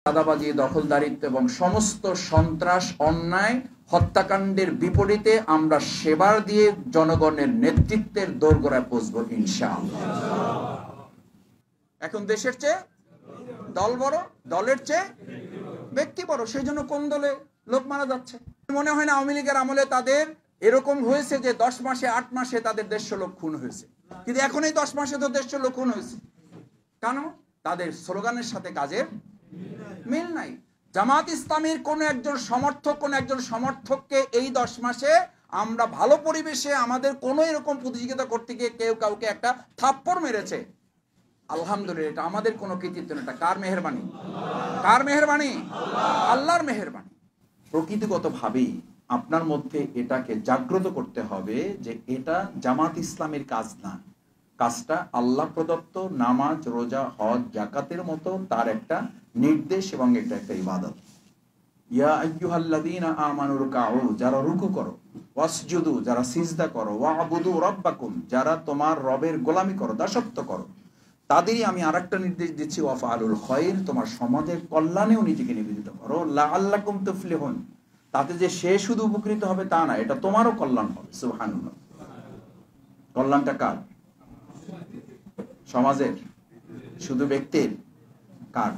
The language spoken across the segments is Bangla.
চাঁদাবাজি, দখলদারিত্ব এবং সমস্ত সন্ত্রাস, অন্যায়, হত্যাকাণ্ডের বিপরীতে আমরা সেবার দিয়ে জনগণের নেতৃত্বের দোরগোড়ায় পৌঁছবো ইনশাআল্লাহ। এখন দেশের চেয়ে দল বড়, দলের চেয়ে ব্যক্তি বড়। সেই জন্য কোন দলে লোক মারা যাচ্ছে। মনে হয় না আওয়ামী লীগের আমলে তাদের এরকম হয়েছে যে 10 মাসে 8 মাসে তাদের 150 লোক খুন হয়েছে, কিন্তু এখন এই 10 মাসে তো 150 লোক খুন হয়েছে। কেন? তাদের স্লোগানের সাথে কাজের মিল নাই। জামাত ইসলামীর কোন একজন সমর্থককে এই 10 মাসে আমরা ভালো পরিবেশে আমাদের কোন এরকম প্রতিযোগিতা করতে গিয়ে কেউ কাউকে একটা থাপ্পড় মেরেছে, আলহামদুলিল্লাহ, এটা আমাদের কোনো কৃতিত্ব না। এটা কার মেহেরবানি? কার মেহেরবানি? আল্লাহর মেহেরবানি। প্রকৃতিগতভাবেই আপনার মধ্যে এটাকে জাগ্রত করতে হবে যে এটা জামাত ইসলামের কাজ না, কাজটা আল্লাহ প্রদত্ত নামাজ, রোজা, হজ, যাকাতের মতো তার একটা নির্দেশ এবং এটা একটা ইবাদত। ইয়া আইয়ুহাল্লাযীনা আমানু রুকউ, যারা রুকু করো, ওয়াসজুদু, যারা সিজদা করো, ওয়াবুদু রাব্বাকুম, যারা তোমার রবের গোলামি করো, দাসত্ব করো, তাদেরই আমি আরেকটা নির্দেশ দিচ্ছি, ওয়াফআলুল খায়র, তোমার সমাজের কল্যাণেও নিজেকে নিবেদিত করো, লাআল্লাকুম তুফলিহুন, তাতে যে সে শুধু উপকৃত হবে তা না, এটা তোমারও কল্যাণ হবে। সুবহানাল্লাহ। কল্যাণটা কার? সমাজের? শুধু ব্যক্তির? কার?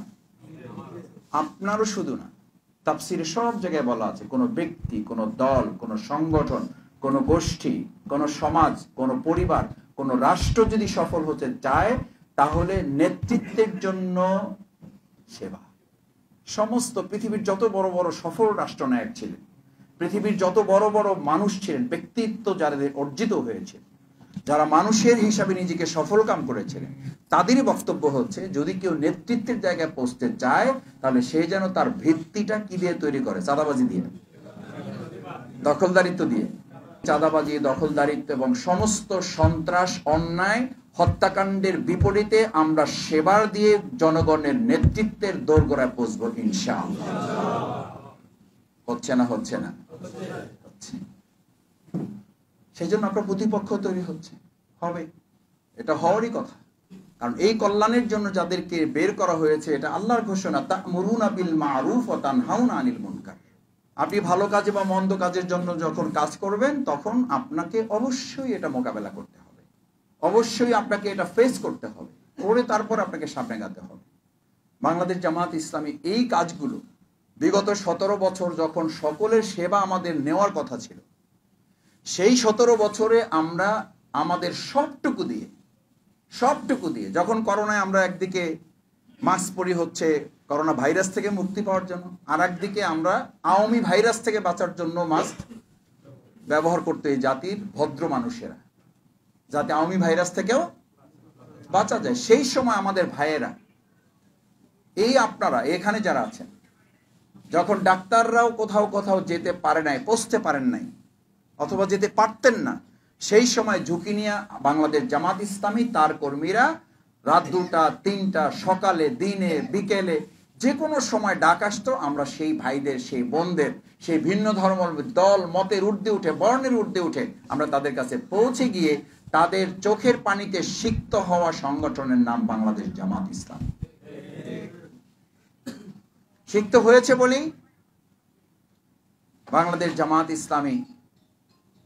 আপনারও শুধু না, তাফসীরে সব জায়গায় বলা আছে কোন ব্যক্তি, কোন দল, কোন সংগঠন, কোন গোষ্ঠী, কোন সমাজ, কোন পরিবার, কোন রাষ্ট্র যদি সফল হতে চায় তাহলে নেতৃত্বের জন্য সেবা। সমস্ত পৃথিবীর যত বড় বড় সফল রাষ্ট্রনায়ক ছিলেন, পৃথিবীর যত বড় বড় মানুষ ছিলেন, ব্যক্তিত্ব যাদের অর্জিত হয়েছে, যারা মানুষের হিসাবে নিজেকে সফল কাম করেছিলেন, তাদেরই বক্তব্য হচ্ছে যদি কেউ নেতৃত্বের জায়গায় পৌঁছতে চায় তাহলে সে যেন তার ভিত্তিটা কি দিয়ে তৈরি করে? চাঁদাবাজি দিয়ে, দখলদারিত্ব দিয়ে। চাঁদাবাজি, দখলদারিত্ব এবং সমস্ত সন্ত্রাস, অন্যায়, হত্যাকাণ্ডের বিপরীতে আমরা সেবার দিয়ে জনগণের নেতৃত্বের দোরগোড়ায় পৌঁছবো ইনশাআল্লাহ। হচ্ছে না? হচ্ছে না? হচ্ছে। সেই জন্য আপনার প্রতিপক্ষ তৈরি হচ্ছে, হবে, এটা হওয়ারই কথা। কারণ এই কল্যাণের জন্য যাদেরকে বের করা হয়েছে, এটা আল্লাহর ঘোষণা, তা'মুরুনা বিল মা'রুফ ওয়া তানহাউনা আনিল মুনকার। আপনি ভালো কাজে বা মন্দ কাজের জন্য যখন কাজ করবেন তখন আপনাকে অবশ্যই এটা মোকাবেলা করতে হবে, অবশ্যই আপনাকে এটা ফেস করতে হবে, করে তারপর আপনাকে সামনে এগাতে হবে। বাংলাদেশ জামাত ইসলামী এই কাজগুলো বিগত 17 বছর যখন সকলের সেবা আমাদের নেওয়ার কথা ছিল, সেই 17 বছরে আমরা আমাদের সবটুকু দিয়ে যখন করোনায় আমরা একদিকে মাস্ক পরি হচ্ছে করোনা ভাইরাস থেকে মুক্তি পাওয়ার জন্য, আর একদিকে আমরা আওয়ামী ভাইরাস থেকে বাঁচার জন্য মাস্ক ব্যবহার করতে এই জাতির ভদ্র মানুষেরা, যাতে আওয়ামী ভাইরাস থেকেও বাঁচা যায়। সেই সময় আমাদের ভাইয়েরা, এই আপনারা এখানে যারা আছেন, যখন ডাক্তাররাও কোথাও যেতে পারে নাই, পৌঁছতে পারেন নাই, অথবা যেতে পারতেন না, সেই সময় ঝুঁকি নিয়ে বাংলাদেশ জামাত ইসলামী তার কর্মীরা রাত 2টা 3টা, সকালে, দিনে, বিকেলে, যে কোনো সময় ডাক আসতো, আমরা সেই ভাইদের, সেই বোনদের, সেই ভিন্ন ধর্ম, দল, মতের ঊর্ধ্বে উঠে, বর্ণের ঊর্ধ্বে উঠে আমরা তাদের কাছে পৌঁছে গিয়ে তাদের চোখের পানিতে সিক্ত হওয়া সংগঠনের নাম বাংলাদেশ জামাত ইসলাম। সিক্ত হয়েছে বলেই বাংলাদেশ জামাত ইসলামী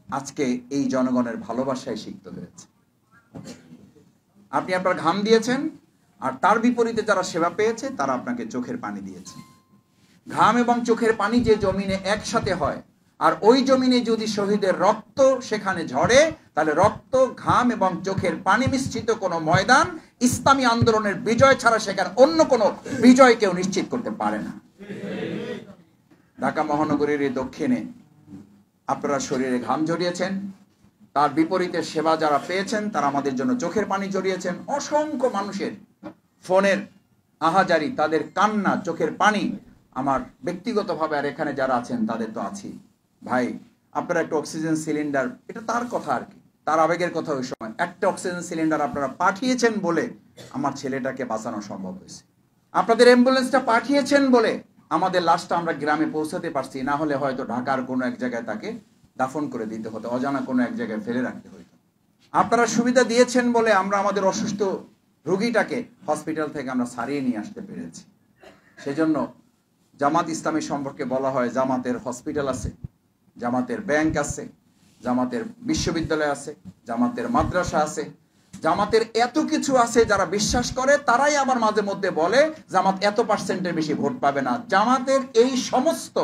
আজকে এই জনগণের ভালোবাসায় সিক্ত হয়েছে। আপনি আপনার ঘাম দিয়েছেন, আর তার বিপরীতে যারা সেবা পেয়েছে তারা আপনাকে চোখের পানি দিয়েছে। ঘাম এবং চোখের পানি যে জমিনে একসাথে হয়, আর ওই জমিনে যদি শহীদের রক্ত সেখানে ঝরে, তাহলে রক্ত, ঘাম এবং চোখের পানি মিশ্রিত কোনো ময়দান ইসলামী আন্দোলনের বিজয় ছাড়া সেখানে অন্য কোনো বিজয় কেউ নিশ্চিত করতে পারে না। ঢাকা মহানগরীর এই দক্ষিণে আপনারা শরীরে ঘাম ঝরিয়েছেন, তার বিপরীতে সেবা যারা পেয়েছেন তারা আমাদের জন্য চোখের পানি ঝরিয়েছেন। অসংখ্য মানুষের ফোনের আহাজারি, তাদের কান্না, চোখের পানি আমার ব্যক্তিগতভাবে, আর এখানে যারা আছেন তাদের তো আছি। ভাই, আপনারা একটা অক্সিজেন সিলিন্ডার, এটা তার কথা আর কি, তার আবেগের কথা। ওই সময় একটা অক্সিজেন সিলিন্ডার আপনারা পাঠিয়েছেন বলে আমার ছেলেটাকে বাঁচানো সম্ভব হয়েছে। আপনাদের অ্যাম্বুলেন্সটা পাঠিয়েছেন বলে আমাদের লাশটা আমরা গ্রামে পৌঁছাতে পারছি, না হলে হয়তো ঢাকার কোনো এক জায়গায় তাকে দাফন করে দিতে হতো, অজানা কোনো এক জায়গায় ফেলে রাখতে হতো। আপনারা সুবিধা দিয়েছেন বলে আমরা আমাদের অসুস্থ রোগীটাকে হসপিটাল থেকে আমরা সারিয়ে নিয়ে আসতে পেরেছি। সেজন্য জামাত ইসলামী সম্পর্কে বলা হয় জামাতের হসপিটাল আছে, জামাতের ব্যাংক আছে, জামাতের বিশ্ববিদ্যালয় আছে, জামাতের মাদ্রাসা আছে, জামাতের এত কিছু আছে। যারা বিশ্বাস করে তারাই আবার মাঝে মধ্যে বলে জামাত এত পার্সেন্টের বেশি ভোট পাবে না। জামাতের এই সমস্ত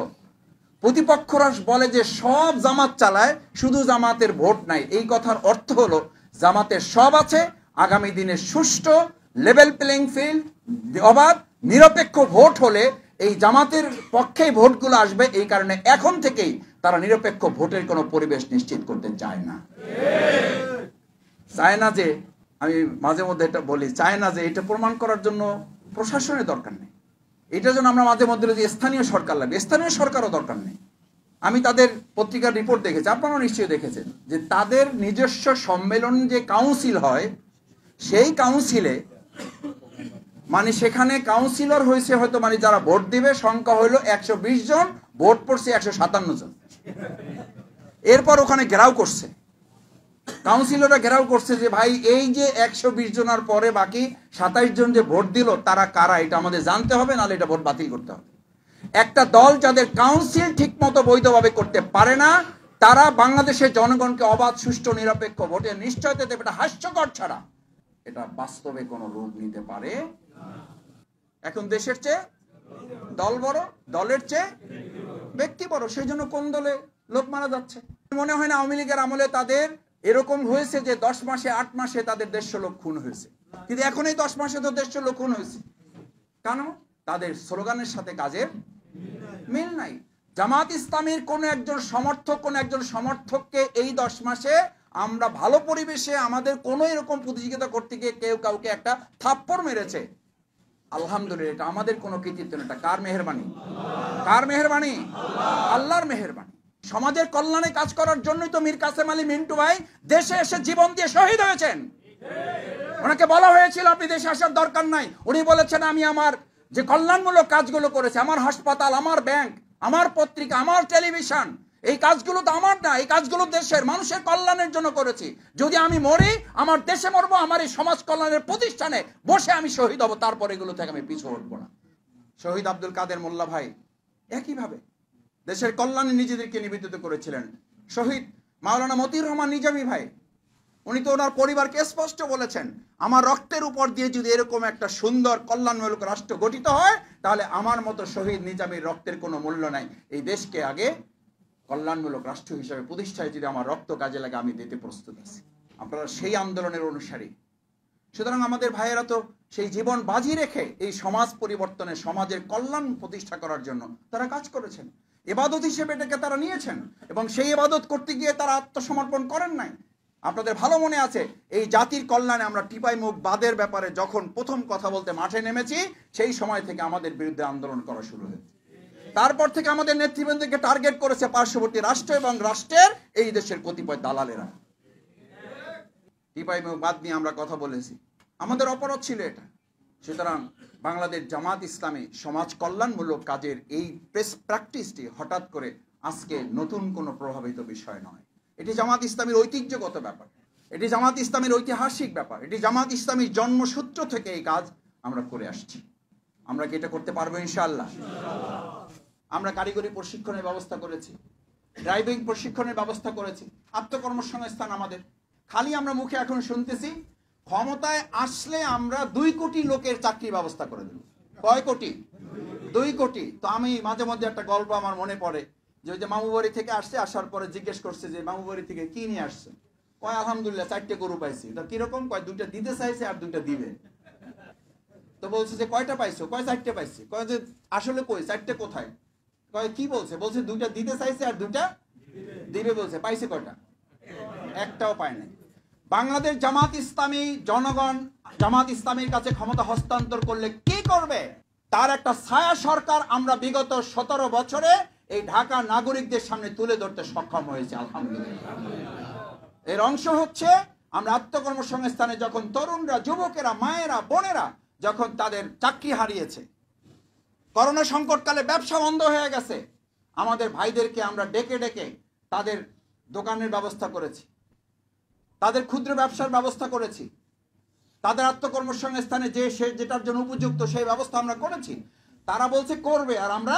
প্রতিপক্ষরা বলে যে সব জামাত চালায়, শুধু জামাতের ভোট নাই। এই কথার অর্থ হলো জামাতের সব আছে, আগামী দিনে সুষ্ঠু লেভেল প্লেইং ফিল্ড, অবাধ নিরপেক্ষ ভোট হলে এই জামাতের পক্ষেই ভোটগুলো আসবে। এই কারণে এখন থেকেই তারা নিরপেক্ষ ভোটের কোনো পরিবেশ নিশ্চিত করতে চায় না। চায় না যে, আমি মাঝে মধ্যে এটা বলি, চায় না যে এটা প্রমাণ করার জন্য প্রশাসনের দরকার নেই। এটার জন্য আমরা মাঝে মধ্যে যে স্থানীয় সরকার লাগবে, স্থানীয় সরকারও দরকার নেই। আমি তাদের পত্রিকার রিপোর্ট দেখেছি, আপনারাও নিশ্চয়ই দেখেছেন, যে তাদের নিজস্ব সম্মেলন যে কাউন্সিল হয়, সেই কাউন্সিলে মানে সেখানে কাউন্সিলর হয়েছে হয়তো মানে যারা ভোট দিবে সংখ্যা হইলো 120 জন, ভোট পড়ছে 157 জন। এরপর ওখানে ঘেরাও করছে, কাউন্সিলররা ঘেরাও করছে যে ভাই এই যে 120 জনের পরে বাকি 27 জন যে ভোট দিল তারা কারা, এটা আমাদের জানতে হবে, নাহলে এটা ভোট বাতিল করতে হবে। একটা দল যাদের কাউন্সিল ঠিক মতো বৈধভাবে করতে পারে না, তারা বাংলাদেশের জনগণকে অবাধ সুষ্ঠু নিরপেক্ষ ভোটের নিশ্চয়তা দেবে, এটা হাস্যকর ছাড়া এটা বাস্তবে কোনো রূপ নিতে পারে। এখন দেশের চেয়ে দল বড়, দলের চেয়ে ব্যক্তি বড়, সেই জন্য কোন দলে লোক মারা যাচ্ছে। মনে হয় না আওয়ামী লীগের আমলে তাদের এরকম হয়েছে যে 10 মাসে 8 মাসে তাদের 150 লোক খুন হয়েছে, কিন্তু এখন এই 10 মাসে তো 150 লোক খুন হয়েছে। কেন? তাদের স্লোগানের সাথে কাজের মিল নাই। জামাত ইসলামীর কোন একজন সমর্থককে এই 10 মাসে আমরা ভালো পরিবেশে আমাদের কোনো এরকম প্রতিযোগিতা করতে গিয়ে কেউ কাউকে একটা থাপ্পড় মেরেছে, আলহামদুলিল্লাহ, এটা আমাদের কোনো কৃতিত্ব না। এটা কার মেহেরবানি? কার মেহেরবানি? আল্লাহর মেহেরবানি। সমাজের কল্যাণে কাজ করার জন্যই তো মীর কাসেম আলী মিন্টু ভাই দেশে এসে জীবন দিয়ে শহীদ হয়েছেন। ওনাকে বলা হয়েছিল আপনি দেশে আসার দরকার নাই, উনি বলেছেন আমি আমার যে কল্যাণমূলক কাজগুলো করেছি, আমার হাসপাতাল, আমার ব্যাংক, আমার পত্রিকা, আমার টেলিভিশন, এই কাজগুলো তো আমার না, এই কাজগুলো দেশের মানুষের কল্যাণের জন্য করেছি। যদি আমি মরি আমার দেশে মরবো, আমার এই সমাজ কল্যাণের প্রতিষ্ঠানে বসে আমি শহীদ হব, তারপর এগুলো থেকে আমি পিছু হটবো না। শহীদ আব্দুল কাদের মোল্লা ভাই একইভাবে দেশের কল্যাণে নিজেদেরকে নিবেদিত করেছিলেন। শহীদ মাওলানা মতিউর রহমান নিজামী ভাই, উনি তো ওনার পরিবারকে স্পষ্ট বলেছেন আমার রক্তের উপর দিয়ে যদি এরকম একটা সুন্দর কল্যাণমূলক রাষ্ট্র গঠিত হয়, তাহলে আমার মতো শহীদ নিজামীর রক্তের কোনো মূল্য নাই। এই দেশকে আগে কল্যাণমূলক রাষ্ট্র হিসেবে প্রতিষ্ঠায় যদি আমার রক্ত কাজে লাগে আমি দিতে প্রস্তুত আছি। আপনারা সেই আন্দোলনের অনুসারী। সুতরাং আমাদের ভাইয়েরা তো সেই জীবন বাজি রেখে এই সমাজ পরিবর্তনে, সমাজের কল্যাণ প্রতিষ্ঠা করার জন্য তারা কাজ করেছেন, ইবাদত হিসেবে এটাকে তারা নিয়েছেন, এবং সেই ইবাদত করতে গিয়ে তারা আত্মসমর্পণ করেন নাই। আপনাদের ভালো মনে আছে এই জাতির কল্যাণে আমরা টিপাই মুখ বাদের ব্যাপারে যখন প্রথম কথা বলতে মাঠে নেমেছি, সেই সময় থেকে আমাদের বিরুদ্ধে আন্দোলন করা শুরু হয়েছে। তারপর থেকে আমাদের নেতৃবৃন্দকে টার্গেট করেছে পার্শ্ববর্তী রাষ্ট্র এবং রাষ্ট্রের এই দেশের কতিপয় দালালেরা। টিপাই মুখ বাদ নিয়ে আমরা কথা বলেছি, আমাদের অপরাধ ছিল এটা। সুতরাং বাংলাদেশ জামাত ইসলামী সমাজ কল্যাণমূলক কাজের এই প্র্যাকটিসটি হঠাৎ করে আজকে নতুন কোনো প্রভাবিত বিষয় নয়। এটি জামাত ইসলামীর ঐতিহ্যগত ব্যাপার, এটি জামাত ইসলামীর ঐতিহাসিক ব্যাপার, এটি জামাত ইসলামীর জন্মসূত্র থেকে এই কাজ আমরা করে আসছি। আমরা কি এটা করতে পারবো ইনশাআল্লাহ? আমরা কারিগরি প্রশিক্ষণের ব্যবস্থা করেছি, ড্রাইভিং প্রশিক্ষণের ব্যবস্থা করেছি, আত্মকর্মসংস্থান আমাদের। খালি আমরা মুখে এখন শুনতেছি, ক্ষমতায় আসলে আমরা 2 কোটি লোকের চাকরির ব্যবস্থা করে দেব। কয় কোটি? 2 কোটি। তো আমি মাঝে মধ্যে একটা গল্প আমার মনে পড়ে, যে ওই যে মামুবাড়ি থেকে আসছে, আসার পরে জিজ্ঞেস করছে যে মামুবাড়ি থেকে কি নিয়ে আসছে? কয় আলহামদুলিল্লাহ 4টে গরু পাইছি। তো কিরকম? কয় 2টা দিতে চাইছে আর 2টা দিবে। তো বলছে যে কয়টা পাইছো? কয় 4টে পাইছি। কয় যে আসলে কই 4টে কোথায়? কয় কি বলছে? বলছে 2টা দিতে চাইছে আর 2টা দিবে বলছে। পাইছে কয়টা? একটাও পায় নাই। বাংলাদেশ জামাত ইসলামী জনগণ জামাত ইসলামীর কাছে ক্ষমতা হস্তান্তর করলে কি করবে তার একটা ছায়া সরকার আমরা বিগত 17 বছরে এই ঢাকা নাগরিকদের সামনে তুলে ধরতে সক্ষম হয়েছে, আলহামদুলিল্লাহ। এর অংশ হচ্ছে আমরা আত্মকর্মসংস্থানে যখন তরুণরা, যুবকেরা, মায়েরা, বোনেরা যখন তাদের চাকরি হারিয়েছে, করোনা সংকটকালে ব্যবসা বন্ধ হয়ে গেছে, আমাদের ভাইদেরকে আমরা ডেকে ডেকে তাদের দোকানের ব্যবস্থা করেছি, তাদের ক্ষুদ্র ব্যবসার ব্যবস্থা করেছি, তাদের আত্মকর্মসংস্থানে যে সে যেটার জন্য উপযুক্ত সেই ব্যবস্থা আমরা করেছি। তারা বলছে করবে, আর আমরা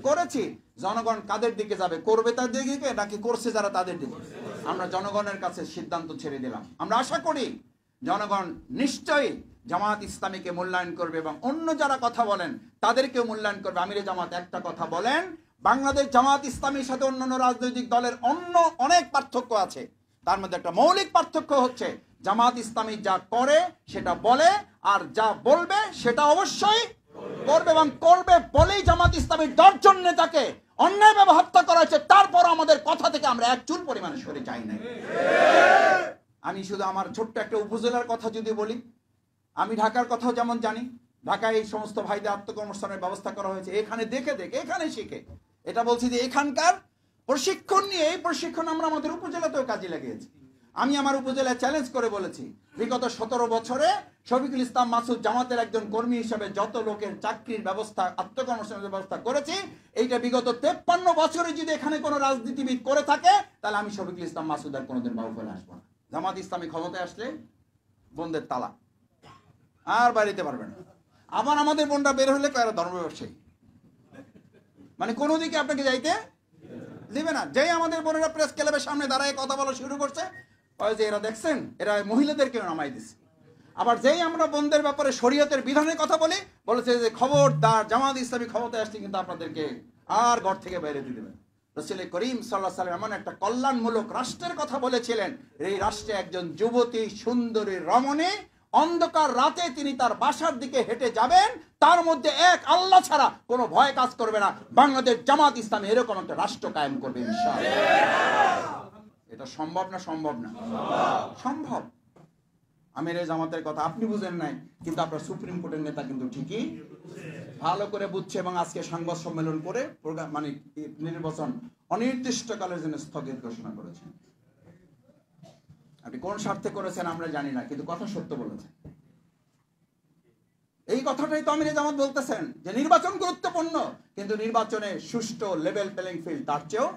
করেছি। জনগণ কাদের দিকে যাবে? করবে তাদের দিকে নাকি করছে যারা তাদের দিকে? আমরা জনগণের কাছে সিদ্ধান্ত ছেড়ে দিলাম। আমরা আশা করি জনগণ নিশ্চয়ই জামাত ইসলামীকে মূল্যায়ন করবে এবং অন্য যারা কথা বলেন তাদেরকেও মূল্যায়ন করবে। আমিরে জামাত একটা কথা বলেন, বাংলাদেশ জামাত ইসলামীর সাথে অন্যান্য রাজনৈতিক দলের অন্য অনেক পার্থক্য আছে, তার মধ্যে একটা মৌলিক পার্থক্য হচ্ছে জামাত ইসলামী যা করে সেটা বলে, আর যা বলবে সেটা অবশ্যই করবে, এবং করবে বলেই জামাত ইসলামীর 10 জন নেতাকে অন্যায়ভাবে হত্যা করা হয়েছে। তারপর আমাদের কথা থেকে আমরা এক চুল পরিমাণে সরে যাই নাই। আমি শুধু আমার ছোট্ট একটা উপজেলার কথা যদি বলি, আমি ঢাকার কথাও যেমন জানি, ঢাকায় এই সমস্ত ভাইদের আত্মকর্মস্থানের ব্যবস্থা করা হয়েছে এখানে দেখে দেখে, এখানে শিখে। এটা বলছি যে এখানকার প্রশিক্ষণ নিয়ে, এই প্রশিক্ষণ আমরা আমাদের উপজেলাতেও কাজে লাগিয়েছি। আমি আমার উপজেলায় চ্যালেঞ্জ করে বলেছি, বিগত 17 বছরে শফিকুল ইসলাম মাসুদ জামাতের একজন কর্মী হিসেবে যত লোকের চাকরির ব্যবস্থা, আত্মকর্মসংস্থানের ব্যবস্থা করেছি, এইটা বিগত 53 বছরে যদি এখানে কোনো রাজনীতিবিদ করে থাকে, তাহলে আমি শফিকুল ইসলাম মাসুদ আর কোনোদিন বাহুফলে আসবো না। জামাত ইসলামী ক্ষমতায় আসলে বন্ধের তালা, আর বাড়িতে পারবে না। আবার আমাদের বোনরা বের হলে কারো ধর্ম ব্যবসায়ী, মানে কোনো দিকে আপনাকে যাইতে দিবে না। যেই আমাদের বোনেরা প্রেস ক্লাবের সামনে দাঁড়ায় কথা বলা শুরু করছে, ওই যে এরা দেখছেন, এরা মহিলাদেরকে নামাই দিচ্ছে। আবার যেই আমরা বোনদের ব্যাপারে শরীয়তের বিধানের কথা বলি, বলেছে যে খবরদার জামাত ইসলামী ক্ষমতায় আসলে কিন্তু আপনাদেরকে আর ঘর থেকে বাইরে দিয়ে দেবেন। রাসূল করিম সাল্লাল্লাহু আলাইহি ওয়াসাল্লাম এমন একটা কল্যাণমূলক রাষ্ট্রের কথা বলেছিলেন, এই রাষ্ট্রে একজন যুবতী সুন্দরী রমণী অন্ধকার রাতে তিনি তার বাসার দিকে হেঁটে যাবেন, তার মধ্যে এক আল্লাহ ছাড়া কোনো ভয় কাজ করবে না। বাংলাদেশ জামাত ইসলামী এরকম একটা রাষ্ট্র কায়েম করবে ইনশাআল্লাহ। এটা সম্ভব না? সম্ভব না? সম্ভব। আমির জামাতের কথা আপনি বুঝেন নাই, কিন্তু আপনার সুপ্রিম কোর্টের নেতা কিন্তু ঠিকই ভালো করে বুঝছে, এবং আজকে সংবাদ সম্মেলন করে মানে নির্বাচন অনির্দিষ্টকালের জন্য স্থগিত ঘোষণা করেছেন। আপনি কোন স্বার্থে করেছেন আমরা জানি না, কিন্তু কথা সত্য বলেছেন। এই কথাটাই তো আমির জামাত বলতেছেন যে নির্বাচন গুরুত্বপূর্ণ, কিন্তু নির্বাচনে সুষ্ঠু লেভেল প্লেইং ফিল্ড তার চেয়েও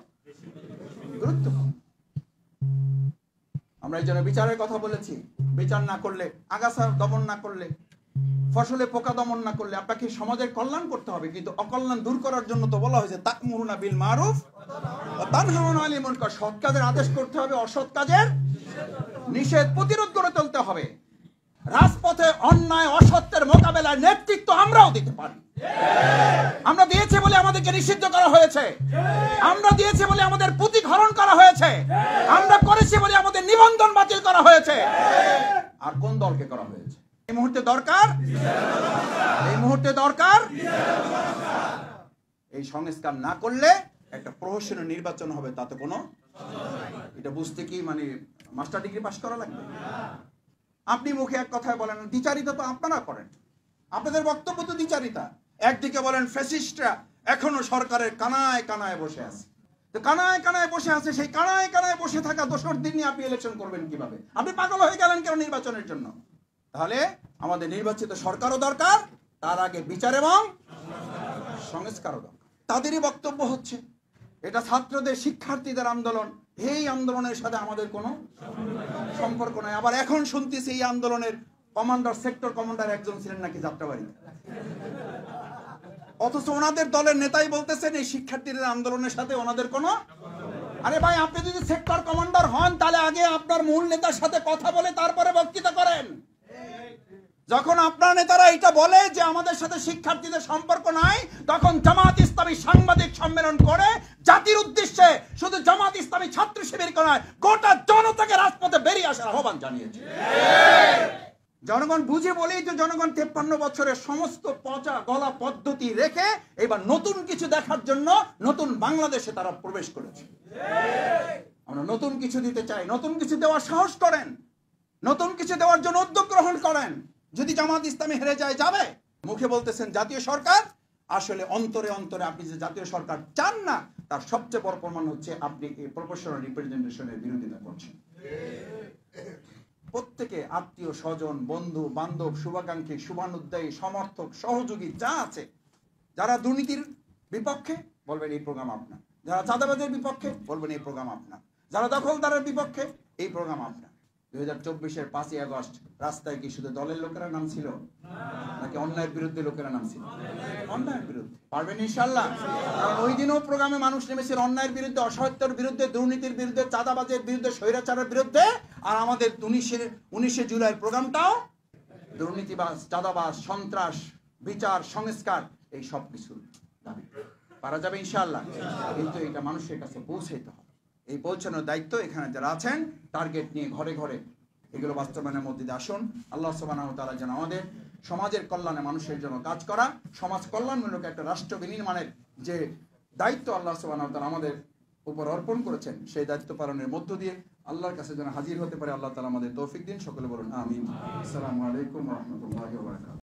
গুরুত্বপূর্ণ। আমরা এই জন্য বিচারের কথা বলেছি। বিচার না করলে, আগাছা দমন না করলে, ফসলে পোকা দমন না করলে আপনাকে সমাজের কল্যাণ করতে হবে, কিন্তু অকল্যাণ দূর করার জন্য তো বলা হয়েছে তা'মুরুনা বিল মারুফ ওয়া তানহাউনা আনিল মুনকার। সৎ কাজের আদেশ করতে হবে, অসৎ কাজের নিষেধ প্রতিরোধ করে চলতে হবে। রাজপথে অন্যায় অসত্যের মোকাবেলায় নেতৃত্ব আমরাও দিতে পারি। আমরা দিয়েছি বলে আমাদেরকে নিষিদ্ধ করা হয়েছে, আমরা দিয়েছি বলে আমাদের প্রতিঘরণ করা হয়েছে, আমরা করেছি বলে আমাদের নিবন্ধন বাতিল করা হয়েছে। আর কোন দলকে করা হয়েছে? এই মুহূর্তে দরকার, এই মুহূর্তে দরকার এই সংস্কার না করলে একটা প্রহসনের নির্বাচন হবে, তাতে কোনো, এটা বুঝতে কি মানে মাস্টার ডিগ্রি পাস করা লাগবে? আপনি মুখে এক কথায় বলেন, দ্বিচারিতা তো আপনারা করেন, আপনাদের বক্তব্য তো দ্বিচারিতা। একদিকে বলেন ফ্যাসিস্টরা এখনো সরকারের কানায় কানায় বসে আছে, তো কানায় কানায় বসে আছে, সেই কানায় কানায় বসে থাকা দোসর দিন নিয়ে আপনি ইলেকশন করবেন কিভাবে? আপনি পাগল হয়ে গেলেন কেন নির্বাচনের জন্য? তাহলে আমাদের নির্বাচিত সরকারও দরকার, তার আগে বিচার এবং সংস্কারও দরকার। তাদেরই বক্তব্য হচ্ছে এটা ছাত্রদের, শিক্ষার্থীদের আন্দোলন, এই আন্দোলনের সাথে আমাদের কোনো সম্পর্ক নাই। আবার এখন শুনতেছি এই আন্দোলনের কমান্ডার, সেক্টর কমান্ডার একজন ছিলেন নাকি যাত্রাবাড়ি, অথচ ওনাদের দলের নেতাই বলতেছেন এই শিক্ষার্থীদের আন্দোলনের সাথে ওনাদের কোনো। আরে ভাই, আপনি যদি সেক্টর কমান্ডার হন তাহলে আগে আপনার মূল নেতার সাথে কথা বলে তারপরে বক্তৃতা করেন। যখন আপনার নেতারা এটা বলে যে আমাদের সাথে শিক্ষার্থীদের সম্পর্ক নাই, তখন জামাত ইসলামী সাংবাদিক সম্মেলন করে জাতির উদ্দেশ্যে শুধু জামাত ইসলামী ছাত্র শিবির নয়, গোটা জনতাকে রাজপথে বেরিয়ে আসার আহ্বান জানিয়েছে। জনগণ বুঝে বলেই তো জনগণ 53 বছরের সমস্ত পচা গলা পদ্ধতি রেখে এবার নতুন কিছু দেখার জন্য নতুন বাংলাদেশে তারা প্রবেশ করেছে। আমরা নতুন কিছু দিতে চাই, নতুন কিছু দেওয়ার সাহস করেন, নতুন কিছু দেওয়ার জন্য উদ্যোগ গ্রহণ করেন। যদি জামাত ইসলামী হেরে যায়, যাবে। মুখে বলতেছেন জাতীয় সরকার, আসলে অন্তরে অন্তরে আপনি যে জাতীয় সরকার চান না, তার সবচেয়ে বড় প্রমাণ হচ্ছে আপনি এই প্রপোর্শনাল রিপ্রেজেন্টেশনের বিরোধিতা করছেন। প্রত্যেকে আত্মীয় স্বজন, বন্ধু বান্ধব, শুভাকাঙ্ক্ষী, শুভানুদ্দায়ী, সমর্থক, সহযোগী যা আছে, যারা দুর্নীতির বিপক্ষে বলবেন এই প্রোগ্রাম আপনার, যারা চাঁদাবাজের বিপক্ষে বলবেন এই প্রোগ্রাম আপনার, যারা দখলদারের বিপক্ষে এই প্রোগ্রাম আপনার, 2024-এর 5ই আগস্ট রাস্তায় কি শুধু দলের লোকেরা নামছিল, নাকি অন্যায়ের বিরুদ্ধে লোকেরা নামছিল? অন্যায়ের বিরুদ্ধে। পারবেন ইনশাআল্লাহ? কারণ ওই দিনও প্রোগ্রামে মানুষ নেমেছিল অন্যায়ের বিরুদ্ধে, অসত্যের বিরুদ্ধে, দুর্নীতির বিরুদ্ধে, চাঁদাবাজের বিরুদ্ধে, স্বৈরাচারের বিরুদ্ধে। আর আমাদের 19শে জুলাইয়ের প্রোগ্রামটাও দুর্নীতিবাজ, চাঁদাবাজ, সন্ত্রাস, বিচার, সংস্কার, এই সব কিছুর দাবি। পারা যাবে ইনশাআল্লাহ? কিন্তু এটা মানুষের কাছে পৌঁছাইতে হবে। এই পৌঁছানোর দায়িত্ব এখানে যারা আছেন, টার্গেট নিয়ে ঘরে ঘরে এগুলো বাস্তবায়নের মধ্যে দিয়ে আসুন। আল্লাহ সুবহানাহু ওয়া তাআলা যেন আমাদের সমাজের কল্যাণে, মানুষের জন্য কাজ করা, সমাজ কল্যাণমূলক একটা রাষ্ট্র বিনির্মাণের যে দায়িত্ব আল্লাহ সুবহানাহু ওয়া তাআলা আমাদের উপর অর্পণ করেছেন, সেই দায়িত্ব পালনের মধ্য দিয়ে আল্লাহর কাছে যেন হাজির হতে পারে আল্লাহ তাআলা আমাদের তৌফিক দিন। সকলে বলুন আমিন। আসসালামু আলাইকুম ওয়া রাহমাতুল্লাহি ওয়া বারাকাতুহু।